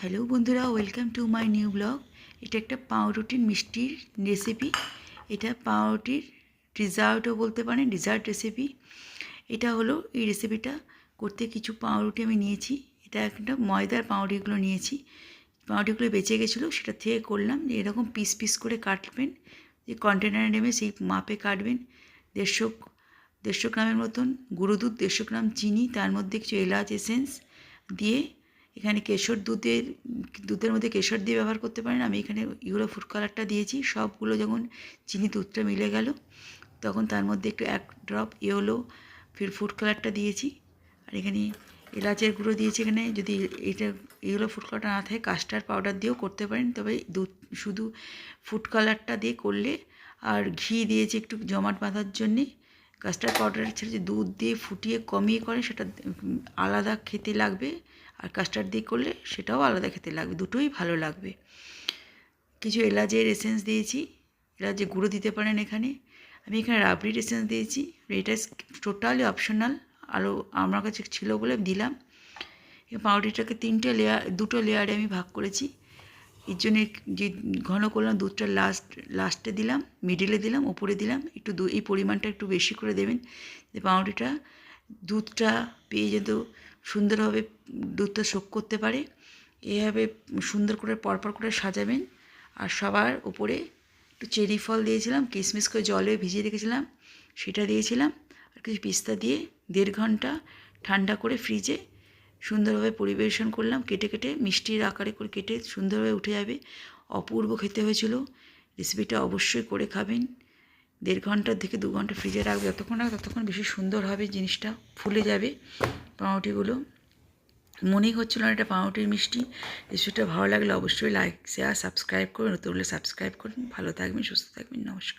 Hello বন্ধুরা, welcome to my new blog. এটা একটা পাউরুটির মিষ্টির রেসিপি। এটা পাউরুটির ডিজার্টও বলতে পারেন, ডিজার্ট রেসিপি। এটা হলো এই রেসিপিটা করতে কিছু পাউরুটি আমি নিয়েছি। এটা একটা ময়দার পাউরুটিগুলো নিয়েছি। পাউরুটিগুলো বেঁচে গেছিলো, সেটা থেকে করলাম। এরকম পিস পিস করে কাটবেন, যে কন্টেনারে নেবে সেই মাপে কাটবেন। দেড়শো দেড়শো গ্রামের মতন গুঁড়ো দুধ, 150 গ্রাম চিনি, তার মধ্যে কিছু এলাচ এসেন্স দিয়ে, এখানে দুধের মধ্যে কেশর দিয়ে ব্যবহার করতে পারেন। আমি এখানে ইউরো ফুড কালারটা দিয়েছি। সবগুলো যখন চিনি দুধটা মিলে গেল, তখন তার মধ্যে একটু 1 ড্রপ ইয়েলো ফুড কালারটা দিয়েছি। আর এখানে এলাচের গুঁড়ো দিয়েছি। এখানে যদি এটা ইয়েলো ফুড কালারটা না থাকে, কাস্টার্ড পাউডার দিয়েও করতে পারেন, তবে দুধ শুধু ফুড কালারটা দিয়ে করলে। আর ঘি দিয়েছি একটু জমাট বাঁধার জন্যে। কাস্টার্ড পাউডারের ছেড়ে যে দুধ দিয়ে ফুটিয়ে কমিয়ে করে, সেটা আলাদা খেতে লাগবে। আর কাস্টার্ড দিয়ে করলে সেটাও আলাদা খেতে লাগবে, দুটোই ভালো লাগবে। কিছু এলাচের এসেন্স দিয়েছি, এলাচের গুঁড়ো দিতে পারেন এখানে। আমি এখানে রাবড়ির এসেন্স দিয়েছি। এটা টোটালি অপশনাল, আরও আমার কাছে ছিল বলে দিলাম। পাউরুটিটাকে দুটো লেয়ারে আমি ভাগ করেছি। এর জন্যে যে ঘন করলাম, দুধটা লাস্টে দিলাম, মিডিলে দিলাম, ওপরে দিলাম। এই পরিমাণটা একটু বেশি করে দেবেন, যে পাউরুটিটা দুধটা পেয়ে যেত সুন্দরভাবে দুধটা শোক করতে পারে। এভাবে সুন্দর করে পরপর করে সাজাবেন। আর সবার উপরে একটু চেরি ফল দিয়েছিলাম, কিশমিশ করে জলে ভিজিয়ে রেখেছিলাম, সেটা দিয়েছিলাম। আর কিছু পিস্তা দিয়ে 1.5 ঘন্টা ঠান্ডা করে ফ্রিজে সুন্দরভাবে পরিবেশন করলাম। কেটে কেটে মিষ্টির আকারে করে কেটে সুন্দরভাবে উঠে যাবে। অপূর্ব খেতে হয়েছিল। রেসিপিটা অবশ্যই করে খাবেন। 1.5 ঘন্টা থেকে 2 ঘন্টা ফ্রিজে রাখবে, যতক্ষণ রাখবে ততক্ষণ বেশি সুন্দর হবে, জিনিসটা ফুলে যাবে পাউরুটিগুলো। মনেই হচ্ছিল না এটা পাউরুটির মিষ্টি। রেসিপিটা ভালো লাগলে অবশ্যই লাইক, শেয়ার, সাবস্ক্রাইব করুন। নতুন হলে সাবস্ক্রাইব করুন। ভালো থাকবেন, সুস্থ থাকবেন। নমস্কার।